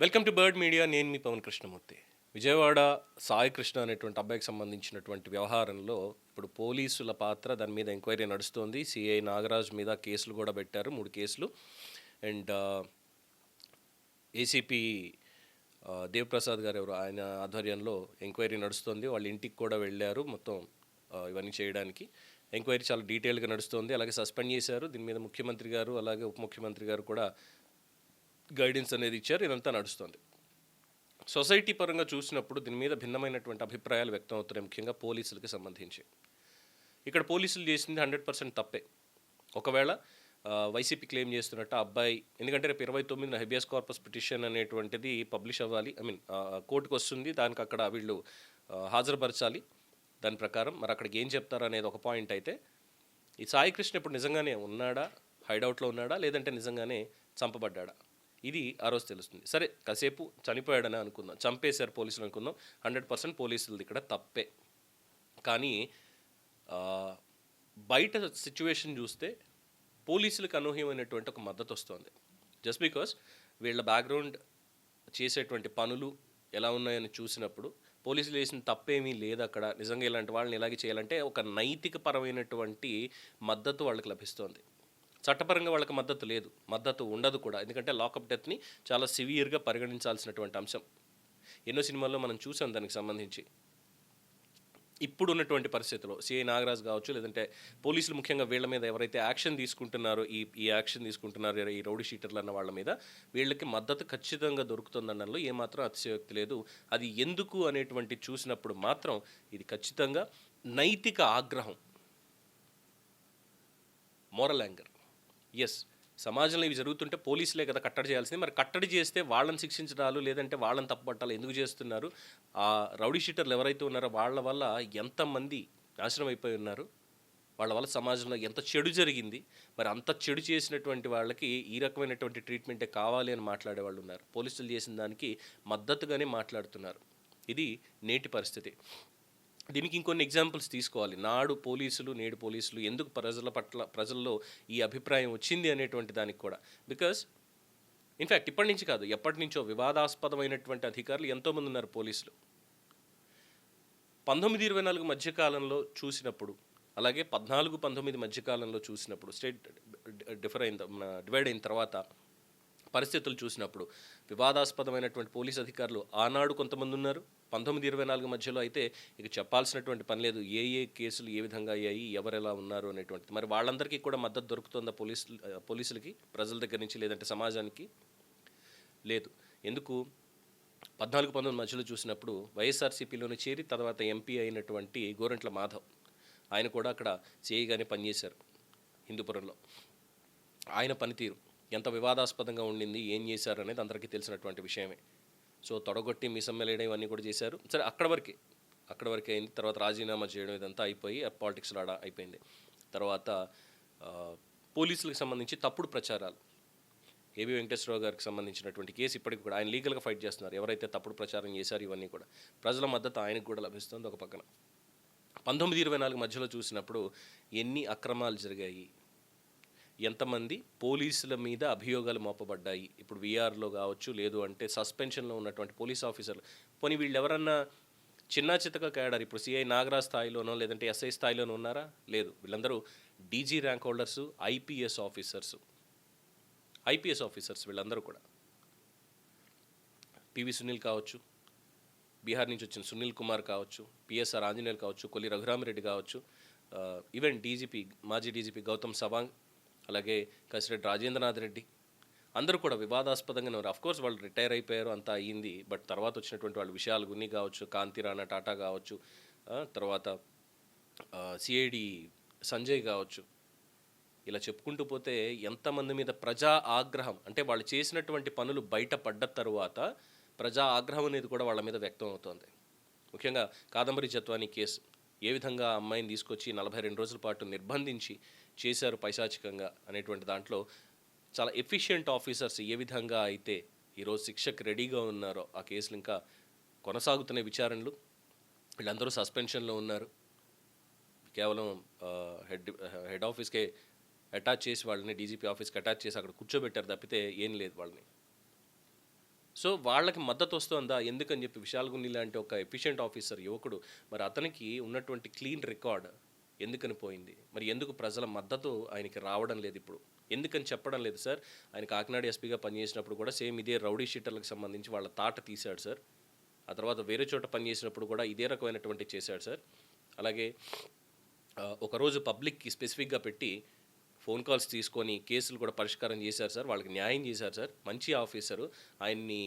Welcome to bird media. నేను మీ పవన్ కృష్ణమూర్తి. విజయవాడ సాయి కృష్ణ అనేటువంటి అబ్బాయికి సంబంధించినటువంటి వ్యవహారంలో ఇప్పుడు పోలీసుల పాత్ర, దాని మీద ఎంక్వైరీ నడుస్తోంది. సిఐ నాగరాజ్ మీద కేసులు కూడా పెట్టారు, 3 కేసులు. అండ్ ఏసీపీ దేవప్రసాద్ గారు ఎవరు, ఆయన ఆధ్వర్యంలో ఎంక్వైరీ నడుస్తోంది. వాళ్ళ ఇంటికి కూడా వెళ్ళారు మొత్తం ఇవన్నీ చేయడానికి. ఎంక్వైరీ చాలా డీటెయిల్గా నడుస్తోంది. అలాగే సస్పెండ్ చేశారు. దీని మీద ముఖ్యమంత్రి గారు అలాగే ఉప ముఖ్యమంత్రి గారు కూడా గైడెన్స్ అనేది ఇచ్చారు. ఇదంతా నడుస్తుంది. సొసైటీ పరంగా చూసినప్పుడు దీని మీద భిన్నమైనటువంటి అభిప్రాయాలు వ్యక్తం అవుతున్నాయి, ముఖ్యంగా పోలీసులకు సంబంధించి. ఇక్కడ పోలీసులు చేసింది 100% తప్పే. ఒకవేళ వైసీపీ క్లెయిమ్ చేస్తున్నట్టు అబ్బాయి, ఎందుకంటే రేపు 29న హెబియస్ కార్పస్ పిటిషన్ అనేటువంటిది పబ్లిష్ అవ్వాలి, కోర్టుకు వస్తుంది. దానికి అక్కడ వీళ్ళు హాజరుపరచాలి. దాని ప్రకారం మరి అక్కడికి ఏం చెప్తారు అనేది ఒక పాయింట్. అయితే ఈ సాయి కృష్ణ ఇప్పుడు నిజంగానే ఉన్నాడా, హైడౌట్లో ఉన్నాడా, లేదంటే నిజంగానే చంపబడ్డాడా, ఇది ఆ రోజు తెలుస్తుంది. సరే, కాసేపు చనిపోయాడని అనుకుందాం, చంపేశారు పోలీసులు అనుకుందాం. 100% పోలీసులది ఇక్కడ తప్పే. కానీ బయట సిచ్యువేషన్ చూస్తే పోలీసులకు అనూహ్యమైనటువంటి ఒక మద్దతు వస్తుంది. జస్ట్ బికాస్ వీళ్ళ బ్యాక్గ్రౌండ్, చేసేటువంటి పనులు ఎలా ఉన్నాయని చూసినప్పుడు పోలీసులు చేసిన తప్పేమీ లేదు అక్కడ. నిజంగా ఇలాంటి వాళ్ళని ఎలాగే చేయాలంటే ఒక నైతిక పరమైనటువంటి మద్దతు వాళ్ళకి లభిస్తోంది. చట్టపరంగా వాళ్ళకి మద్దతు లేదు, మద్దతు ఉండదు కూడా. ఎందుకంటే లాకప్ డెత్ని చాలా సివియర్గా పరిగణించాల్సినటువంటి అంశం. ఎన్నో సినిమాల్లో మనం చూసాం దానికి సంబంధించి. ఇప్పుడు ఉన్నటువంటి పరిస్థితుల్లో సిఐ నాగరాజ్ కావచ్చు, లేదంటే పోలీసులు ముఖ్యంగా వీళ్ళ మీద ఎవరైతే యాక్షన్ తీసుకుంటున్నారో, ఈ యాక్షన్ తీసుకుంటున్నారో ఈ రౌడీ షీటర్లు అన్న వాళ్ళ మీద, వీళ్ళకి మద్దతు ఖచ్చితంగా దొరుకుతుందనడంలో ఏమాత్రం అతిశయోక్తి లేదు. అది ఎందుకు అనేటువంటి చూసినప్పుడు మాత్రం ఇది ఖచ్చితంగా నైతిక ఆగ్రహం, మోరల్ యాంగర్. ఎస్, సమాజంలో ఇవి జరుగుతుంటే పోలీసులే కదా కట్టడి చేయాల్సింది. మరి కట్టడి చేస్తే వాళ్ళని శిక్షించడాలు, లేదంటే వాళ్ళని తప్పుపట్టాలి ఎందుకు చేస్తున్నారు? ఆ రౌడీ షీటర్లు ఎవరైతే ఉన్నారో వాళ్ళ వల్ల ఎంతమంది నాశనం అయిపోయి ఉన్నారు, వాళ్ళ వల్ల సమాజంలో ఎంత చెడు జరిగింది. మరి అంత చెడు చేసినటువంటి వాళ్ళకి ఈ రకమైనటువంటి ట్రీట్మెంటే కావాలి అని మాట్లాడే వాళ్ళు ఉన్నారు. పోలీసులు చేసిన దానికి మద్దతుగానే మాట్లాడుతున్నారు. ఇది నేటి పరిస్థితి. దీనికి ఇంకొన్ని ఎగ్జాంపుల్స్ తీసుకోవాలి. నాడు పోలీసులు, నేడు పోలీసులు ఎందుకు ప్రజల్లో ఈ అభిప్రాయం వచ్చింది అనేటువంటి దానికి కూడా. బికాస్ ఇన్ఫ్యాక్ట్ ఇప్పటి నుంచి కాదు, ఎప్పటి నుంచో వివాదాస్పదమైనటువంటి అధికారులు ఎంతోమంది ఉన్నారు పోలీసులు. 19-24 మధ్యకాలంలో చూసినప్పుడు, అలాగే 14-19 మధ్యకాలంలో చూసినప్పుడు, స్టేట్ డివైడ్ అయిన తర్వాత పరిస్థితులు చూసినప్పుడు వివాదాస్పదమైనటువంటి పోలీస్ అధికారులు ఆనాడు కొంతమంది ఉన్నారు. 19-24 మధ్యలో అయితే ఇక చెప్పాల్సినటువంటి పని లేదు. ఏ కేసులు ఏ విధంగా అయ్యాయి, ఎవరెలా ఉన్నారు అనేటువంటిది. మరి వాళ్ళందరికీ కూడా మద్దతు దొరుకుతుందా పోలీసులకి, ప్రజల దగ్గర నుంచి, లేదంటే సమాజానికి? లేదు. ఎందుకు? 14-19 మధ్యలో చూసినప్పుడు వైఎస్ఆర్సీపీలోనే చేరి తర్వాత ఎంపీ అయినటువంటి గోరంట్ల మాధవ్, ఆయన కూడా అక్కడ సిఐగానే పనిచేశారు హిందూపురంలో. ఆయన పనితీరు ఎంత వివాదాస్పదంగా ఉండింది, ఏం చేశారు అనేది అందరికీ తెలిసినటువంటి విషయమే. సో తొడగొట్టి మిసమ్మెలేయడం ఇవన్నీ కూడా చేశారు. సరే, అక్కడ వరకే అయింది. తర్వాత రాజీనామా చేయడం ఇదంతా అయిపోయి పాలిటిక్స్లో అయిపోయింది. తర్వాత పోలీసులకు సంబంధించి తప్పుడు ప్రచారాలు, ఏబి వెంకటేశ్వరరావు గారికి సంబంధించినటువంటి కేసు ఇప్పటికి కూడా ఆయన లీగల్గా ఫైట్ చేస్తున్నారు. ఎవరైతే తప్పుడు ప్రచారం చేశారు ఇవన్నీ కూడా ప్రజల మద్దతు ఆయనకు కూడా లభిస్తుంది ఒక పక్కన. 19-24 మధ్యలో చూసినప్పుడు ఎన్ని అక్రమాలు జరిగాయి, ఎంతమంది పోలీసుల మీద అభియోగాలు మోపబడ్డాయి. ఇప్పుడు వీఆర్లో కావచ్చు, లేదు అంటే సస్పెన్షన్లో ఉన్నటువంటి పోలీస్ ఆఫీసర్లు, పోనీ వీళ్ళు ఎవరన్నా చిన్న చితక కేడారు ఇప్పుడు సిఐ నాగరాజ్ స్థాయిలోనో లేదంటే ఎస్ఐ స్థాయిలోనో ఉన్నారా? లేదు. వీళ్ళందరూ DG rank holders, IPS officers వీళ్ళందరూ కూడా. పివి సునీల్ కావచ్చు, బీహార్ నుంచి వచ్చిన సునీల్ కుమార్ కావచ్చు, పిఎస్ఆర్ ఆంజనేయులు కావచ్చు, కొల్లి రఘురామిరెడ్డి కావచ్చు, ఈవెన్ మాజీ డీజీపీ గౌతమ్ సవాంగ్, అలాగే కసిరెడ్డి రాజేంద్రనాథ్ రెడ్డి, అందరూ కూడా వివాదాస్పదంగా ఉన్నారు. అఫ్కోర్స్ వాళ్ళు రిటైర్ అయిపోయారు, అంతా అయ్యింది. బట్ తర్వాత వచ్చినటువంటి వాళ్ళ విషయాలు గున్ని కావచ్చు, కాంతి రాణా టాటా కావచ్చు, తర్వాత సిఐడి సంజయ్ కావచ్చు, ఇలా చెప్పుకుంటూ పోతే ఎంతమంది మీద ప్రజా ఆగ్రహం, అంటే వాళ్ళు చేసినటువంటి పనులు బయటపడ్డ తరువాత ప్రజా ఆగ్రహం అనేది కూడా వాళ్ళ మీద వ్యక్తం అవుతోంది. ముఖ్యంగా కాదంబరి జత్వానీ కేసు, ఏ విధంగా అమ్మాయిని తీసుకొచ్చి 42 రోజుల పాటు నిర్బంధించి చేశారు పైశాచికంగా అనేటువంటి దాంట్లో చాలా ఎఫిషియెంట్ ఆఫీసర్స్ ఏ విధంగా అయితే ఈరోజు శిక్షకు రెడీగా ఉన్నారో, ఆ కేసులు ఇంకా కొనసాగుతున్న విచారణలు, వీళ్ళందరూ సస్పెన్షన్లో ఉన్నారు. కేవలం హెడ్ ఆఫీస్కే అటాచ్ చేసి వాళ్ళని, డీజీపీ ఆఫీస్కి అటాచ్ చేసి అక్కడ కూర్చోబెట్టారు తప్పితే ఏం లేదు వాళ్ళని. సో వాళ్ళకి మద్దతు వస్తుందా? ఎందుకని చెప్పి విశాల్ గున్ని లాంటి ఒక ఎఫిషియెంట్ ఆఫీసర్ యువకుడు మరి అతనికి ఉన్నటువంటి క్లీన్ రికార్డ్ ఎందుకని పోయింది? మరి ఎందుకు ప్రజల మద్దతు ఆయనకి రావడం లేదు ఇప్పుడు? ఎందుకని చెప్పడం లేదు సార్? ఆయన కాకినాడ ఎస్పీగా పనిచేసినప్పుడు కూడా సేమ్ ఇదే రౌడీ షీటర్లకు సంబంధించి వాళ్ళ తాట తీశాడు సార్. ఆ తర్వాత వేరే చోట పనిచేసినప్పుడు కూడా ఇదే రకమైనటువంటి చేశాడు సార్. అలాగే ఒకరోజు పబ్లిక్కి స్పెసిఫిక్గా పెట్టి ఫోన్ కాల్స్ తీసుకొని కేసులు కూడా పరిష్కారం చేశారు సార్. వాళ్ళకి న్యాయం చేశారు సార్. మంచి ఆఫీసరు. ఆయన్ని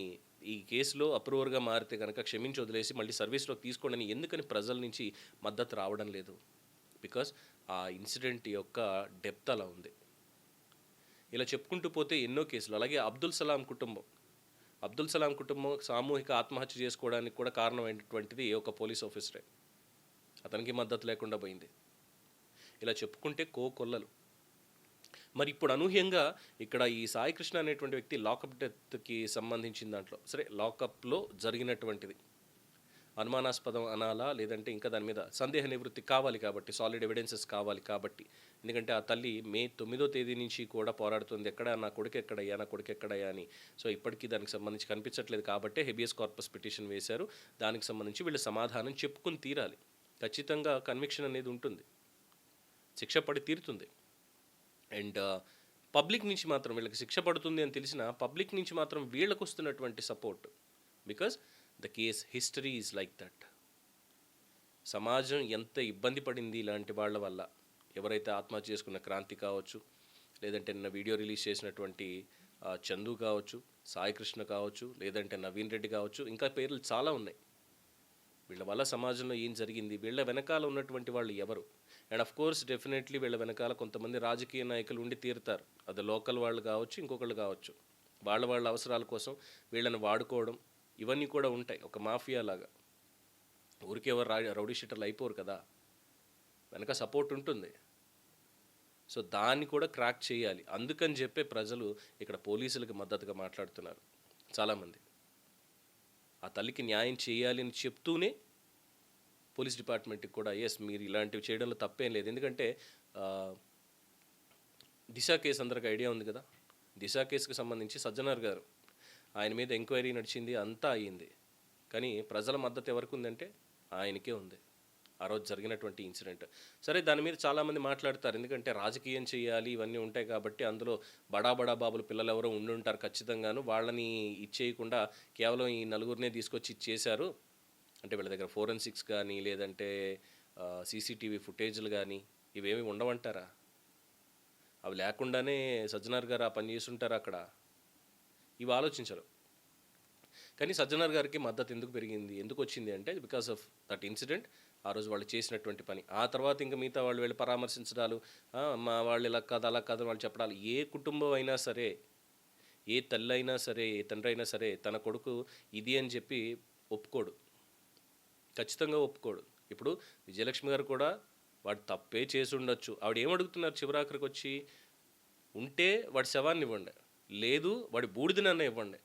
ఈ కేసులో అప్రూవర్గా మారితే కనుక క్షమించి వదిలేసి మళ్ళీ సర్వీస్లోకి తీసుకోండి అని ఎందుకని ప్రజల నుంచి మద్దతు రావడం లేదు? బికాస్ ఆ ఇన్సిడెంట్ యొక్క డెప్త్ అలా ఉంది. ఇలా చెప్పుకుంటూ పోతే ఎన్నో కేసులు. అలాగే అబ్దుల్ సలాం కుటుంబం సామూహిక ఆత్మహత్య చేసుకోవడానికి కూడా కారణమైనటువంటిది ఒక పోలీస్ ఆఫీసరే. అతనికి మద్దతు లేకుండా పోయింది. ఇలా చెప్పుకుంటే కోకొల్లలు. మరి ఇప్పుడు అనూహ్యంగా ఇక్కడ ఈ సాయి కృష్ణ అనేటువంటి వ్యక్తి లాకప్ డెత్కి సంబంధించిన దాంట్లో సరే లాకప్లో జరిగినటువంటిది అనుమానాస్పదం అనాలా, లేదంటే ఇంకా దాని మీద సందేహ నివృత్తి కావాలి కాబట్టి, సాలిడ్ ఎవిడెన్సెస్ కావాలి కాబట్టి. ఎందుకంటే ఆ తల్లి మే 9వ తేదీ నుంచి కూడా పోరాడుతుంది, ఎక్కడ నా కొడుకు ఎక్కడయ్యా అని. సో ఇప్పటికీ దానికి సంబంధించి కనిపించట్లేదు కాబట్టి హెబియస్ కార్పస్ పిటిషన్ వేశారు. దానికి సంబంధించి వీళ్ళు సమాధానం చెప్పుకుని తీరాలి. ఖచ్చితంగా కన్విక్షన్ అనేది ఉంటుంది, శిక్ష పడి తీరుతుంది. అండ్ పబ్లిక్ నుంచి మాత్రం వీళ్ళకి శిక్ష పడుతుంది అని తెలిసిన పబ్లిక్ నుంచి మాత్రం వీళ్ళకు వస్తున్నటువంటి support, because the case history is like that. సమాజం ఎంత ఇబ్బంది పడింది ఇలాంటి వాళ్ళ వల్ల. ఎవరైతే ఆత్మహత్య చేసుకున్న క్రాంతి కావచ్చు, లేదంటే నిన్న వీడియో రిలీజ్ చేసినటువంటి చందు కావచ్చు, సాయి కృష్ణ కావచ్చు, లేదంటే నవీన్ రెడ్డి కావచ్చు, ఇంకా పేర్లు చాలా ఉన్నాయి. వీళ్ళ వల్ల సమాజంలో ఏం జరిగింది, వీళ్ళ వెనకాల ఉన్నటువంటి వాళ్ళు ఎవరు? అండ్ ఆఫ్ కోర్స్ డెఫినెట్లీ వీళ్ళ వెనకాల కొంతమంది రాజకీయ నాయకులు ఉండి తీరుతారు. అది లోకల్ వాళ్ళు కావచ్చు, ఇంకొకళ్ళు కావచ్చు. వాళ్ళ అవసరాల కోసం వీళ్ళని వాడుకోవడం ఇవన్నీ కూడా ఉంటాయి. ఒక మాఫియా లాగా. ఊరికి ఎవరు రౌడీ షీటర్లు అయిపోరు కదా, వెనక సపోర్ట్ ఉంటుంది. సో దాన్ని కూడా క్రాక్ చేయాలి. అందుకని చెప్పే ప్రజలు ఇక్కడ పోలీసులకు మద్దతుగా మాట్లాడుతున్నారు చాలామంది. ఆ తల్లికి న్యాయం చేయాలి అని చెప్తూనే పోలీస్ డిపార్ట్మెంట్కి కూడా ఎస్ మీరు ఇలాంటివి చేయడంలో తప్పేం లేదు. ఎందుకంటే దిశ కేసు అందరికి ఐడియా ఉంది కదా. దిశ కేసుకు సంబంధించి సజ్జనార్ గారు ఆయన మీద ఎంక్వైరీ నడిచింది, అంతా అయ్యింది. కానీ ప్రజల మద్దతు ఎవరికి ఉందంటే ఆయనకే ఉంది. ఆ రోజు జరిగినటువంటి ఇన్సిడెంట్ సరే దాని మీద చాలామంది మాట్లాడతారు. ఎందుకంటే రాజకీయం చేయాలి ఇవన్నీ ఉంటాయి కాబట్టి అందులో బడా బాబులు పిల్లలు ఎవరో ఉండుంటారు ఖచ్చితంగాను. వాళ్ళని ఇచ్చేయకుండా కేవలం ఈ నలుగురినే తీసుకొచ్చి ఇచ్చేశారు అంటే వీళ్ళ దగ్గర ఫోరెన్సిక్స్ కానీ లేదంటే సీసీటీవీ ఫుటేజ్లు కానీ ఇవేమి ఉండవంటారా? అవి లేకుండానే సజ్జనార్ గారు ఆ పని చేస్తుంటారు అక్కడ. ఇవి ఆలోచించరు. కానీ సజ్జనార్ గారికి మద్దతు ఎందుకు పెరిగింది, ఎందుకు వచ్చింది అంటే బికాస్ ఆఫ్ దట్ ఇన్సిడెంట్. ఆ రోజు వాళ్ళు చేసినటువంటి పని. ఆ తర్వాత ఇంకా మిగతా వాళ్ళు వెళ్ళి పరామర్శించడాలు, మా వాళ్ళు ఇలా కాదు అలా కాదు వాళ్ళు చెప్పడాలు. ఏ కుటుంబం అయినా సరే, ఏ తల్లి అయినా సరే, ఏ తండ్రి అయినా సరే తన కొడుకు ఇది అని చెప్పి ఒప్పుకోడు, ఖచ్చితంగా ఒప్పుకోడు. ఇప్పుడు విజయలక్ష్మి గారు కూడా వాడు తప్పే చేసి ఉండొచ్చు. ఆవిడ ఏమడుగుతున్నారు చివరాఖరికి వచ్చి, ఉంటే వాడి శవాన్ని ఇవ్వండి, లేదు వాడి బూడిదనన్నా ఇవ్వండి,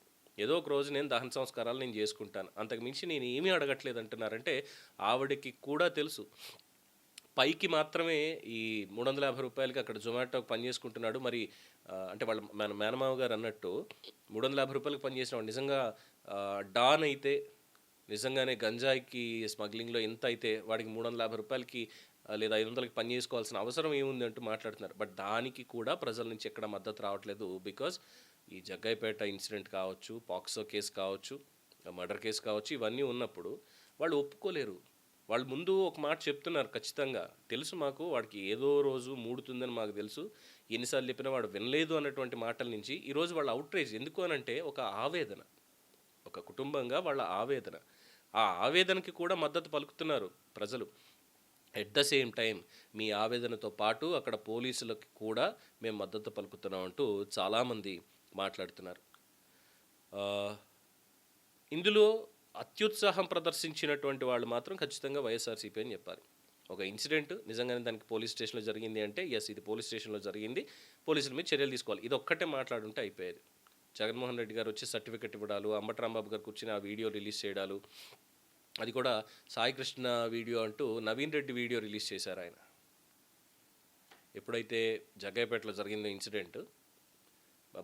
ఏదో ఒక రోజు నేను దహన సంస్కారాలు నేను చేసుకుంటాను, అంతకుమించి నేను ఏమీ అడగట్లేదు అంటున్నారంటే ఆవిడకి కూడా తెలుసు. పైకి మాత్రమే ఈ 350 రూపాయలకి అక్కడ జొమాటోకి పని చేసుకుంటున్నాడు. మరి అంటే వాళ్ళ మేనమామ గారు అన్నట్టు 350 రూపాయలకి పని చేసిన వాడు నిజంగా డాన్ అయితే, నిజంగానే గంజాయికి స్మగ్లింగ్లో ఎంత అయితే వాడికి 350 రూపాయలకి లేదా 500కి పని చేసుకోవాల్సిన అవసరం ఏముంది అంటూ మాట్లాడుతున్నారు. బట్ దానికి కూడా ప్రజల నుంచి ఎక్కడ మద్దతు రావట్లేదు. బికాజ్ ఈ జగ్గైపేట ఇన్సిడెంట్ కావచ్చు, పాక్సో కేసు కావచ్చు, మర్డర్ కేసు కావచ్చు, ఇవన్నీ ఉన్నప్పుడు వాళ్ళు ఒప్పుకోలేరు. వాళ్ళు ముందు ఒక మాట చెప్తున్నారు ఖచ్చితంగా, తెలుసు మాకు వాడికి ఏదో రోజు మూడుతుందని మాకు తెలుసు, ఎన్నిసార్లు చెప్పినా వాడు వినలేదు అన్నటువంటి మాటల నుంచి ఈరోజు వాళ్ళ అవుట్రేజ్. ఎందుకు అనంటే ఒక ఆవేదన, ఒక కుటుంబంగా వాళ్ళ ఆవేదన. ఆ ఆవేదనకి కూడా మద్దతు పలుకుతున్నారు ప్రజలు. ఎట్ ద సేమ్ టైం మీ ఆవేదనతో పాటు అక్కడ పోలీసులకు కూడా మేము మద్దతు పలుకుతున్నాం అంటూ చాలామంది మాట్లాడుతున్నారు. ఇందులో అత్యుత్సాహం ప్రదర్శించినటువంటి వాళ్ళు మాత్రం ఖచ్చితంగా వైఎస్ఆర్సీపీ అని చెప్పాలి. ఒక ఇన్సిడెంట్ నిజంగానే దానికి పోలీస్ స్టేషన్లో జరిగింది అంటే ఎస్ ఇది పోలీస్ స్టేషన్లో జరిగింది, పోలీసుల మీద చర్యలు తీసుకోవాలి, ఇది ఒక్కటే మాట్లాడుంటే అయిపోయేది. జగన్మోహన్ రెడ్డి గారు వచ్చి సర్టిఫికెట్ ఇవ్వడాలు, అంబటి రాంబాబు గారు కూర్చుని ఆ వీడియో రిలీజ్ చేయడాలు, అది కూడా సాయి కృష్ణ వీడియో అంటూ నవీన్ రెడ్డి వీడియో రిలీజ్ చేశారు ఆయన. ఎప్పుడైతే జగ్గైపేటలో జరిగిందో ఇన్సిడెంట్,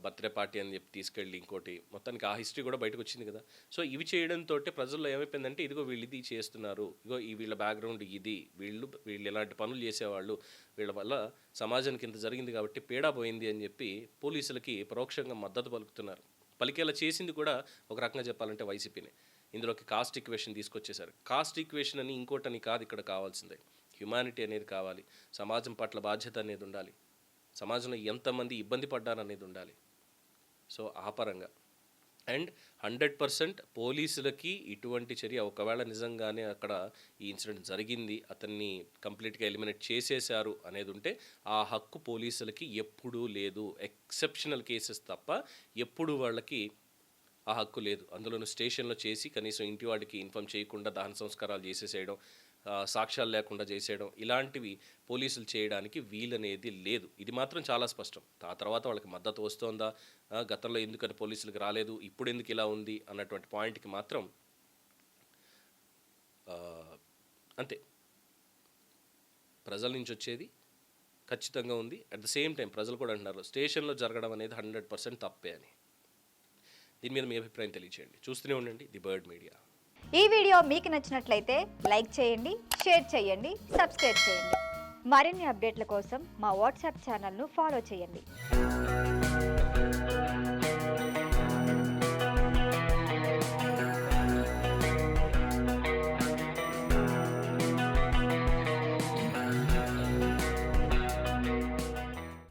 బర్త్డే పార్టీ అని చెప్పి తీసుకెళ్ళి ఇంకోటి మొత్తానికి ఆ హిస్టరీ కూడా బయటకు వచ్చింది కదా. సో ఇవి చేయడంతో ప్రజల్లో ఏమైపోయిందంటే ఇదిగో వీళ్ళు ఇది చేస్తున్నారు, ఇగో ఈ వీళ్ళ బ్యాక్గ్రౌండ్ ఇది, వీళ్ళు ఇలాంటి పనులు చేసేవాళ్ళు, వీళ్ళ వల్ల సమాజానికి ఇంత జరిగింది కాబట్టి పీడా పోయింది అని చెప్పి పోలీసులకి పరోక్షంగా మద్దతు పలుకుతున్నారు. పలికేలా చేసింది కూడా ఒక రకంగా చెప్పాలంటే వైసీపీనే. ఇందులోకి కాస్ట్ ఈక్వేషన్ తీసుకొచ్చేసారు. కాస్ట్ ఈక్వేషన్ అని ఇంకోటని కాదు ఇక్కడ కావాల్సిందే. హ్యుమానిటీ అనేది కావాలి, సమాజం పట్ల బాధ్యత అనేది ఉండాలి, సమాజంలో ఎంతమంది ఇబ్బంది పడ్డారనేది ఉండాలి. సో ఆ పరంగా అండ్ 100% పోలీసులకి ఇటువంటి చర్య ఒకవేళ నిజంగానే అక్కడ ఈ ఇన్సిడెంట్ జరిగింది, అతన్ని కంప్లీట్గా ఎలిమినేట్ చేసేశారు అనేది ఉంటే ఆ హక్కు పోలీసులకి ఎప్పుడూ లేదు. ఎక్సెప్షనల్ కేసెస్ తప్ప ఎప్పుడు వాళ్ళకి ఆ హక్కు లేదు. అందులోనూ స్టేషన్లో చేసి కనీసం ఇంటి వాడికి ఇన్ఫామ్ చేయకుండా దహన సంస్కారాలు చేసేసేయడం, సాక్ష్యాలు లేకుండా చేసేయడం, ఇలాంటివి పోలీసులు చేయడానికి వీలనేది లేదు. ఇది మాత్రం చాలా స్పష్టం. ఆ తర్వాత వాళ్ళకి మద్దతు వస్తోందా, గతంలో ఎందుకని పోలీసులకు రాలేదు, ఇప్పుడు ఎందుకు ఇలా ఉంది అన్నటువంటి పాయింట్కి మాత్రం అంతే, ప్రజల నుంచి వచ్చేది ఖచ్చితంగా ఉంది. అట్ ద సేమ్ టైం ప్రజలు కూడా అంటున్నారు స్టేషన్లో జరగడం అనేది 100% తప్పే అని. దీని మీద మీ అభిప్రాయం తెలియచేయండి. చూస్తూనే ఉండండి ది బర్డ్ మీడియా. ఈ వీడియో మీకు నచ్చినట్లయితే లైక్ చేయండి, షేర్ చేయండి, సబ్స్క్రైబ్ చేయండి. మరిన్ని అప్డేట్ల కోసం మా వాట్సాప్ ఛానల్ను ఫాలో చేయండి.